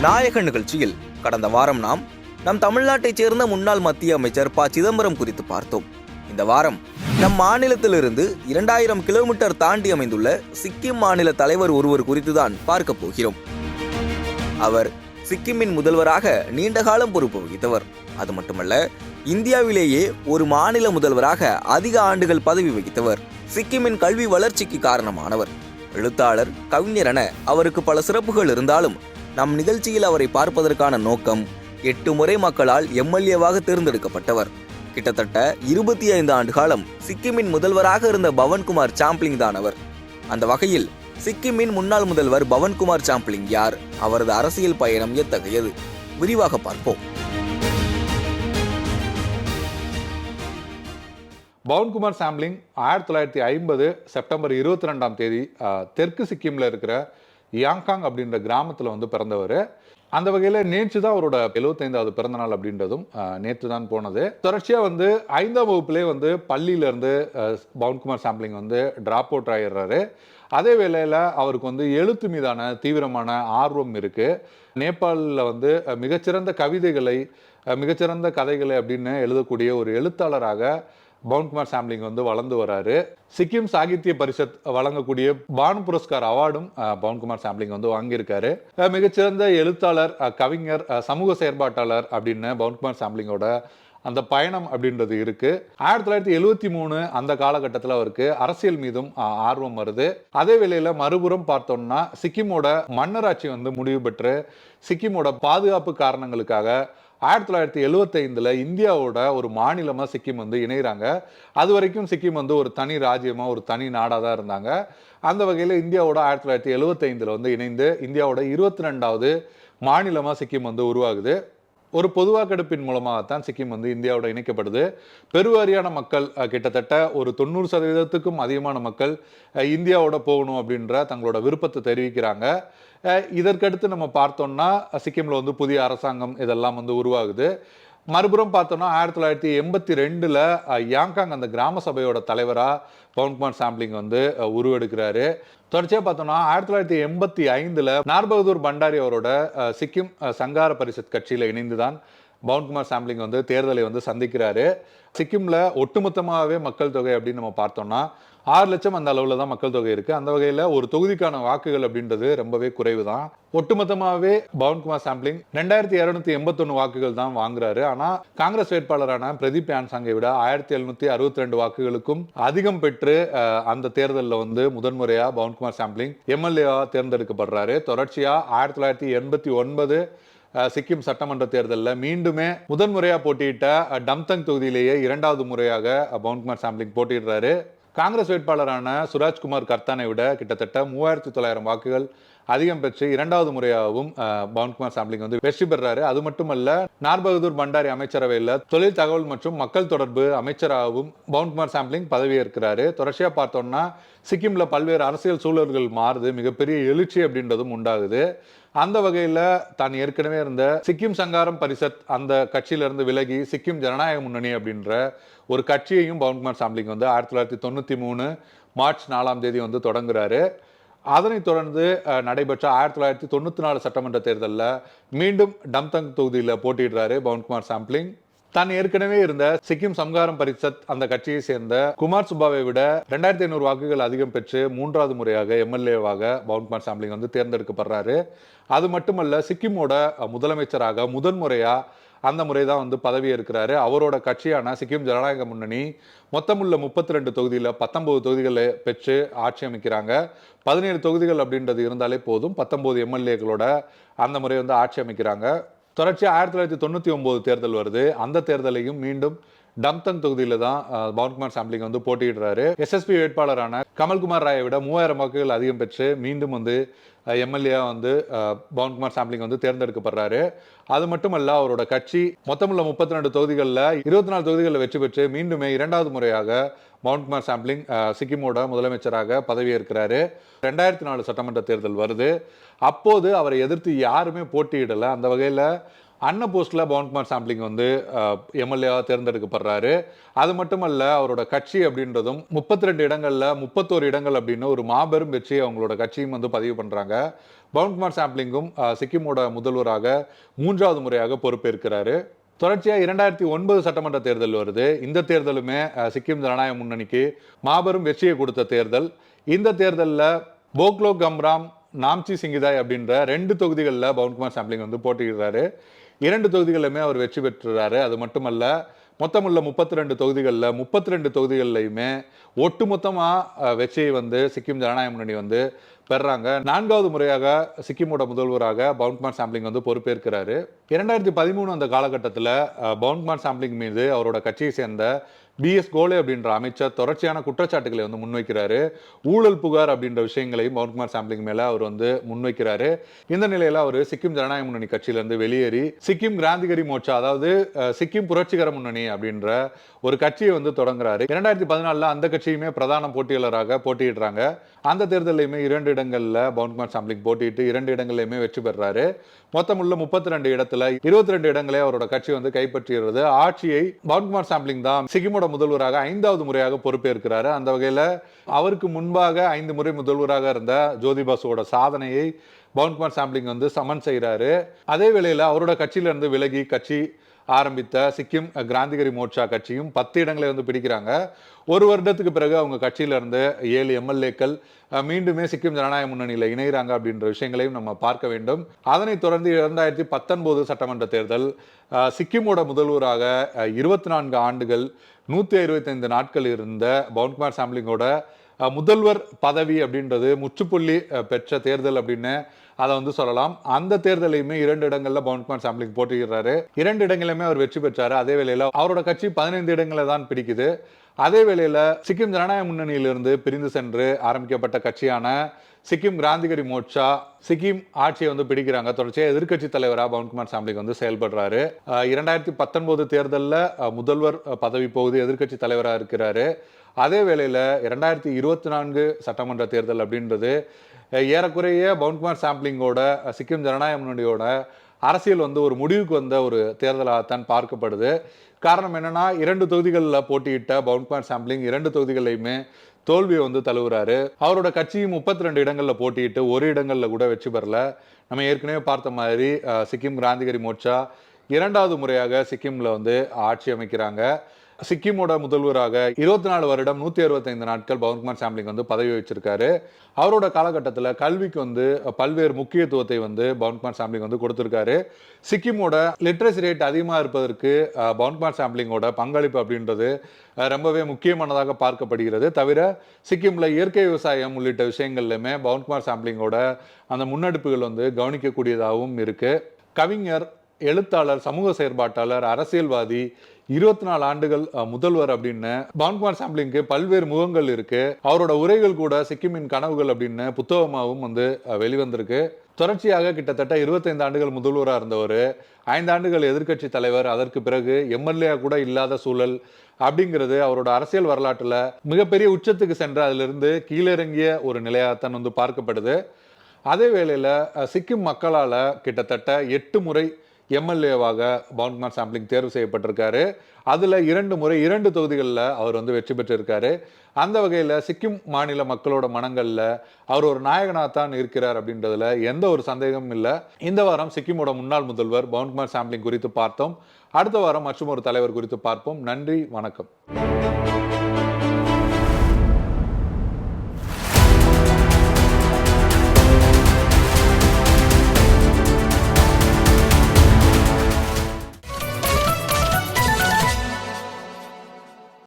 நாயக நிகழ்ச்சியில் கடந்த வாரம் நம் தமிழ்நாட்டைச் சேர்ந்த முன்னாள் மத்திய அமைச்சர் ப. சிதம்பரம் குறித்து பார்த்தோம். இந்த வாரம் நம் மாநிலத்திலிருந்து 2000 கிலோமீட்டர் தாண்டி அமைந்துள்ள சிக்கிம் மாநில தலைவர் ஒருவர் குறித்துதான் பார்க்க போகிறோம். அவர் சிக்கிமின் முதல்வராக நீண்ட காலம் பொறுப்பு வகித்தவர். அது மட்டுமல்ல, இந்தியாவிலேயே ஒரு மாநில முதல்வராக அதிக ஆண்டுகள் பதவி வகித்தவர். சிக்கிமின் கல்வி வளர்ச்சிக்கு காரணமானவர். எழுத்தாளர், கவிஞர் என அவருக்கு பல சிறப்புகள் இருந்தாலும் நம் நிகழ்ச்சியில் அவரை பார்ப்பதற்கான நோக்கம் 8 முறை மக்களால் எம்எல்ஏவாக தேர்ந்தெடுக்கப்பட்டவர். கிட்டத்தட்ட 25 ஆண்டு காலம் சிக்கிமின் முதல்வராக இருந்த பவன்குமார் சாம்ப்லிங் தான் அவர். அந்த வகையில் சிக்கிமின் முன்னாள் முதல்வர் பவன்குமார் சாம்ப்லிங் யார்? அவரது அரசியல் பயணம் எத்தகையது? விரிவாக பார்ப்போம். பவன்குமார் சாம்ப்லிங் 1950 செப்டம்பர் 22ஆம் தேதி தெற்கு சிக்கிமில் இருக்கிற யாங்காங் அப்படின்ற கிராமத்தில் பிறந்தவர். அந்த வகையில் நேற்று தான் அவரோட 75வது பிறந்தநாள் அப்படின்றதும் நேற்று தான் போனது. தொடர்ச்சியாக 5ஆம் வகுப்புலேயே பள்ளியிலேருந்து பவன்குமார் சாம்ப்லிங் ட்ராப் அவுட் ஆகிடுறாரு. அதே வேளையில் அவருக்கு எழுத்து மீதான தீவிரமான ஆர்வம் இருக்குது. நேபாளில் மிகச்சிறந்த கவிதைகளை, மிகச்சிறந்த கதைகளை அப்படின்னு எழுதக்கூடிய ஒரு எழுத்தாளராக பவன்குமார் சாம்ப்லிங் வளர்ந்து வராரு. சிக்கிம் சாகித்ய பரிஷத் வழங்கக்கூடிய பானு புரஸ்கார் அவார்டும் பவன்குமார் சாம்ப்லிங் வாங்கியிருக்காரு. மிகச்சிறந்த எழுத்தாளர், கவிஞர், சமூக செயற்பாட்டாளர் அப்படின்னு பவன்குமார் சாம்ப்லிங்கோட அந்த பயணம் அப்படின்றது இருக்கு. 1973 அந்த காலகட்டத்தில் அவருக்கு அரசியல் மீதும் ஆர்வம் வருது. அதே வேளையில மறுபுறம் பார்த்தோம்னா சிக்கிமோட மன்னராட்சி முடிவு பெற்று சிக்கிமோட பாதுகாப்பு காரணங்களுக்காக 1975 இந்தியாவோட ஒரு மாநிலமா சிக்கிம் இணைகிறாங்க. அது வரைக்கும் சிக்கிம் ஒரு தனி ராஜ்யமா, ஒரு தனி நாடாக தான் இருந்தாங்க. அந்த வகையில் இந்தியாவோட 1975 இணைந்து இந்தியாவோட 22வது மாநிலமா சிக்கிம் உருவாகுது. ஒரு பொது வாக்கெடுப்பின் மூலமாகத்தான் சிக்கிம் இந்தியாவோட இணைக்கப்படுது. பெருவாரியான மக்கள், கிட்டத்தட்ட ஒரு 90% அதிகமான மக்கள் இந்தியாவோட போகணும் அப்படின்ற தங்களோட விருப்பத்தை தெரிவிக்கிறாங்க. இதற்கடுத்து நம்ம பார்த்தோம்னா சிக்கிமில் புதிய அரசாங்கம் இதெல்லாம் உருவாகுது. மறுபுறம் பார்த்தோம்னா 1982 யாங்காங் அந்த கிராம சபையோட தலைவராக பவன்குமார் சாம்ப்லிங் உருவெடுக்கிறாரு. தொடர்ச்சியாக பார்த்தோம்னா 1985 நார்பகதூர் பண்டாரி அவரோட சிக்கிம் சங்கார பரிஷத் கட்சியில் இணைந்துதான் பவன்குமார் சாம்ப்லிங் தேர்தலை சந்திக்கிறாரு. சிக்கிமில் ஒட்டுமொத்தமாகவே மக்கள் தொகை அப்படின்னு நம்ம பார்த்தோம்னா 6 லட்சம் அந்த அளவில் தான் மக்கள் தொகை இருக்குது. அந்த வகையில் ஒரு தொகுதிக்கான வாக்குகள் அப்படின்றது ரொம்பவே குறைவு தான். ஒட்டுமொத்தமாகவே பவன்குமார் சாம்ப்லிங் 2281 வாக்குகள் தான் வாங்குறாரு. ஆனால் காங்கிரஸ் வேட்பாளரான பிரதீப் யான்சாங்கை விட 1762 வாக்குகளுக்கும் அதிகம் பெற்று அந்த தேர்தலில் முதன்முறையாக பவன்குமார் சாம்ப்லிங் எம்எல்ஏவாக தேர்ந்தெடுக்கப்படுறாரு. தொடர்ச்சியாக 1989 சிக்கிம் சட்டமன்ற தேர்தலில் மீண்டுமே முதன்முறையாக போட்டியிட்ட டம்தங் தொகுதியிலேயே 2வது முறையாக பவன்குமார் சாம்ப்லிங் போட்டியிடுறாரு. காங்கிரஸ் வேட்பாளரான சுராஜ்குமார் கர்த்தானை விட கிட்டத்தட்ட 3900 வாக்குகள் அதிகம் பெற்று 2வது முறையாகவும் பவன்குமார் சாம்ப்லிங் வெற்றி பெறாரு. அது மட்டுமல்ல, நார்பகதூர் பண்டாரி அமைச்சரவையில் தொழில், தகவல் மற்றும் மக்கள் தொடர்பு அமைச்சராகவும் பவன்குமார் சாம்ப்லிங் பதவியேற்கிறாரு. தொடர்ச்சியாக பார்த்தோம்னா சிக்கிமில் பல்வேறு அரசியல் சூழல்கள் மாறுது, மிகப்பெரிய எழுச்சி அப்படின்றதும் உண்டாகுது. அந்த வகையில் தான் ஏற்கனவே இருந்த சிக்கிம் சங்காரம் பரிஷத் அந்த கட்சியிலிருந்து விலகி சிக்கிம் ஜனநாயக முன்னணி அப்படின்ற ஒரு கட்சியையும் பவன்குமார் சாம்ப்லிங் 1993 மார்ச் 4ஆம் தேதி தொடங்குறாரு. அதனைத் தொடர்ந்து நடைபெற்ற 1994 சட்டமன்ற தேர்தலில் மீண்டும் டம்தங் தொகுதியில் போட்டியிடுறாரு பவன்குமார் சாம்ப்லிங். தான் ஏற்கனவே இருந்த சிக்கிம் சம்காரம் பரிஷத் அந்த கட்சியை சேர்ந்த குமார் சுப்பாவை விட 2500 வாக்குகள் அதிகம் பெற்று 3வது முறையாக எம்எல்ஏவாக பவன்குமார் சாம்ப்லிங் தேர்ந்தெடுக்கப்படுறாரு. அது மட்டுமல்ல, சிக்கிமோட முதலமைச்சராக முதன்முறையாக அந்த முறை தான் பதவி ஏற்கிறாரு. அவரோட கட்சியான சிக்கிம் ஜனநாயக முன்னணி மொத்தமுள்ள 32 தொகுதியில் 19 தொகுதிகளை பெற்று ஆட்சி அமைக்கிறாங்க. 17 தொகுதிகள் அப்படின்றது இருந்தாலே போதும், 19 எம்எல்ஏக்களோட அந்த முறை ஆட்சி அமைக்கிறாங்க. தொடர்ச்சியாக 1999 தேர்தல் வருது. அந்த தேர்தலையும் மீண்டும் டம்தங் தொகுதியில் தான் பவன்குமார் சாம்ப்லிங் போட்டியிடுறாரு. எஸ்எஸ்பி வேட்பாளரான கமல்குமார் ராயை விட 3000 வாக்குகள் அதிகம் பெற்று மீண்டும் எம்எல்ஏ பவன்குமார் சாம்ப்லிங் தேர்ந்தெடுக்கப்படுறாரு. அது மட்டுமல்ல, அவரோட கட்சி மொத்தமுள்ள 32 தொகுதிகளில் 24 தொகுதிகளில் வெற்றி பெற்று மீண்டுமே 2வது முறையாக பவன்குமார் சாம்ப்லிங் சிக்கிமோட முதலமைச்சராக பதவியேற்கிறாரு. 2004 சட்டமன்ற தேர்தல் வருது. அப்போது அவரை எதிர்த்து யாருமே போட்டியிடலை. அந்த வகையில் அன்ன போஸ்ட்ல பவன்குமார் சாம்ப்ளிங் வந்து எம்எல்ஏவாக தேர்ந்தெடுக்கப்படுறாரு. அது மட்டுமல்ல, அவரோட கட்சி அப்படின்றதும் 32 இடங்கள்ல 31 இடங்கள் அப்படின்னு ஒரு மாபெரும் வெற்றியை அவங்களோட கட்சியும் வந்து பதிவு பண்றாங்க. பவன்குமார் சாம்ப்ளிங்கும் சிக்கிமோட முதல்வராக 3வது முறையாக பொறுப்பேற்கிறாரு. தொடர்ச்சியா 2009 சட்டமன்ற தேர்தல் வருது. இந்த தேர்தலுமே சிக்கிம் ஜனநாயக முன்னணிக்கு மாபெரும் வெற்றியை கொடுத்த தேர்தல். இந்த தேர்தல்ல போக்லோ கம்ராம், நாம்சி சிங்கிதாய் அப்படின்ற 2 தொகுதிகளில் பவன்குமார் சாம்ப்ளிங் வந்து போட்டியிடுறாரு. 2 தொகுதிகளிலுமே அவர் வெற்றி பெற்றுறாரு. அது மட்டுமல்ல, மொத்தமுள்ள 32 தொகுதிகளில் 32 தொகுதிகள்லையுமே ஒட்டுமொத்தமாக வெற்றியை வந்து சிக்கிம் ஜனநாயக முன்னணி வந்து பெறாங்க. 4வது முறையாக சிக்கிமோட முதல்வராக பவன்குமார் சாம்ப்ளிங் வந்து பொறுப்பேற்கிறாரு. 2013 அந்த காலகட்டத்தில் பவன்குமார் சாம்ப்ளிங் மீது அவரோட கட்சியை சேர்ந்த பிஎஸ் கோலே அப்படின்ற அமைச்சர் தொடர்ச்சியான குற்றச்சாட்டுகளை வந்து முன்வைக்கிறாரு. ஊழல் புகார் அப்படின்ற விஷயங்களையும் பவன்குமார் சாம்ப்ளிங் மேல அவர் வந்து முன்வைக்கிறாரு. இந்த நிலையில அவர் சிக்கிம் ஜனநாயக முன்னணி கட்சியிலிருந்து வெளியேறி சிக்கிம் கிராந்திகரி மோர்ச்சா, அதாவது சிக்கிம் புரட்சிகர முன்னணி அப்படின்ற ஒரு கட்சியை வந்து தொடங்குறாரு. 2014 அந்த கட்சியுமே பிரதான போட்டியாளராக போட்டியிடுறாங்க. அந்த தேர்தலையுமே 2 இடங்கள்ல பவன்குமார் சாம்ப்ளிங் போட்டியிட்டு 2 இடங்கள்லையுமே வெற்றி பெறாரு. மொத்தமுள்ள 32 இடத்துல 22 இடங்களே அவரோட கட்சி வந்து கைப்பற்றுகிறது. ஆட்சியை பவன்குமார் சாம்ப்ளிங் தான் சிக்கிமோட முதல்வராக 5வது முறையாக பொறுப்பேற்கிறாரு. அந்த வகையில அவருக்கு முன்பாக 5 முறை முதல்வராக இருந்த ஜோதி பாசுவோட சாதனையை பவன்குமார் சாம்ப்ளிங் வந்து சமன் செய்கிறாரு. அதே வேளையில அவரோட கட்சியிலிருந்து விலகி கட்சி ஆரம்பித்த சிக்கிம் கிராந்திகரி மோர்ச்சா கட்சியும் 10 இடங்களை வந்து பிடிக்கிறாங்க. ஒரு வருடத்துக்கு பிறகு அவங்க கட்சியிலிருந்து 7 எம்எல்ஏக்கள் மீண்டுமே சிக்கிம் ஜனநாயக முன்னணியில் இணைகிறாங்க அப்படின்ற விஷயங்களையும் நம்ம பார்க்க வேண்டும். அதனைத் தொடர்ந்து 2019 சட்டமன்ற தேர்தல், சிக்கிமோட முதல்வராக 24 ஆண்டுகள் 165 நாட்கள் இருந்த பவன்குமார் சாம்ப்ளிங்கோட முதல்வர் பதவி அப்படின்றது முற்றுப்புள்ளி பெற்ற தேர்தல் அப்படின்னு அதை வந்து சொல்லலாம். அந்த தேர்தலையுமே 2 இடங்கள்ல பவன்குமார் சாம்ப்ளிங் போட்டியிடுறாரு. 2 இடங்களிலுமே அவர் வெற்றி பெற்றாரு. அதே வேளையில அவரோட கட்சி 15 இடங்களை தான் பிடிக்குது. அதே வேளையில சிக்கிம் ஜனநாயக முன்னணியிலிருந்து பிரிந்து சென்று ஆரம்பிக்கப்பட்ட கட்சியான சிக்கிம் கிராந்திகரி மோர்ச்சா சிக்கிம் ஆட்சியை வந்து பிடிக்கிறாங்க. தொடர்ச்சியாக எதிர்க்கட்சி தலைவராக பவன்குமார் சாம்ப்ளிங் வந்து செயல்படுறாரு. 2019 தேர்தலில் முதல்வர் பதவி போகுது, எதிர்க்கட்சி தலைவராக இருக்கிறாரு. அதே வேளையில் 2024 சட்டமன்ற தேர்தல் அப்படின்றது ஏறக்குறைய பவன்குமார் சாம்ப்ளிங்கோட சிக்கிம் ஜனநாயக முன்னணியோட அரசியல் வந்து ஒரு முடிவுக்கு வந்த ஒரு தேர்தலாகத்தான் பார்க்கப்படுது. காரணம் என்னன்னா, 2 தொகுதிகளில் போட்டியிட்ட பவன்குமார் சாம்ப்ளிங் 2 தொகுதிகளையுமே தோல்வியை வந்து தழுவுறாரு. அவரோட கட்சியும் 32 இடங்களில் போட்டியிட்டு ஒரு இடங்களில் கூட வெற்றி பெறல. நம்ம ஏற்கனவே பார்த்த மாதிரி சிக்கிம் கிராந்திகரி மோர்ச்சா 2வது முறையாக சிக்கிம்ல வந்து ஆட்சி அமைக்கிறாங்க. சிக்கிமோட முதல்வராக 24 வருடம் 165 நாட்கள் பவன்குமார் சாம்ப்ளிங் வந்து பதவி வச்சிருக்காரு. அவரோட காலகட்டத்தில் கல்விக்கு வந்து பல்வேறு முக்கியத்துவத்தை வந்து பவன்குமார் சாம்ப்ளிங் வந்து கொடுத்திருக்காரு. சிக்கிமோட லிட்ரஸி ரேட் அதிகமாக இருப்பதற்கு பவன்குமார் சாம்ப்ளிங்கோட பங்களிப்பு அப்படின்றது ரொம்பவே முக்கியமானதாக பார்க்கப்படுகிறது. தவிர சிக்கிம்ல இயற்கை விவசாயம் உள்ளிட்ட விஷயங்கள்லையுமே பவன்குமார் சாம்ப்ளிங்கோட அந்த முன்னெடுப்புகள் வந்து கவனிக்கக்கூடியதாகவும் இருக்கு. கவிஞர், எழுத்தாளர், சமூக செயற்பாட்டாளர், அரசியல்வாதி, 24 ஆண்டுகள் முதல்வர் அப்படின்னு பவன்குமார் சாம்ப்ளிங்க்கு பல்வேறு முகங்கள் இருக்கு. அவரோட உரைகள் கூட சிக்கிமின் கனவுகள் அப்படின்னு புத்தகமாகவும் வந்து வெளிவந்திருக்கு. தொடர்ச்சியாக கிட்டத்தட்ட 25 ஆண்டுகள் முதல்வராக இருந்தவர் 5 ஆண்டுகள் எதிர்க்கட்சி தலைவர், அதற்கு பிறகு எம்எல்ஏ கூட இல்லாத சூழல் அப்படிங்கிறது அவரோட அரசியல் வரலாற்றில் மிகப்பெரிய உச்சத்துக்கு சென்ற அதிலிருந்து கீழிறங்கிய ஒரு நிலையாகத்தான் வந்து பார்க்கப்படுது. அதே வேளையில் சிக்கிம் மக்களால் கிட்டத்தட்ட 8 முறை எம்எல்ஏவாக பவன்குமார் சாம்ப்ளிங் தேர்வு செய்யப்பட்டிருக்காரு. அதில் 2 முறை 2 தொகுதிகளில் அவர் வந்து வெற்றி பெற்றிருக்காரு. அந்த வகையில் சிக்கிம் மாநில மக்களோட மனங்களில் அவர் ஒரு நாயகனாகத்தான் இருக்கிறார் அப்படின்றதுல எந்த ஒரு சந்தேகமும் இல்லை. இந்த வாரம் சிக்கிமோட முன்னாள் முதல்வர் பவன்குமார் சாம்ப்ளிங் குறித்து பார்த்தோம். அடுத்த வாரம் மற்றும் ஒரு தலைவர் குறித்து பார்ப்போம். நன்றி, வணக்கம்.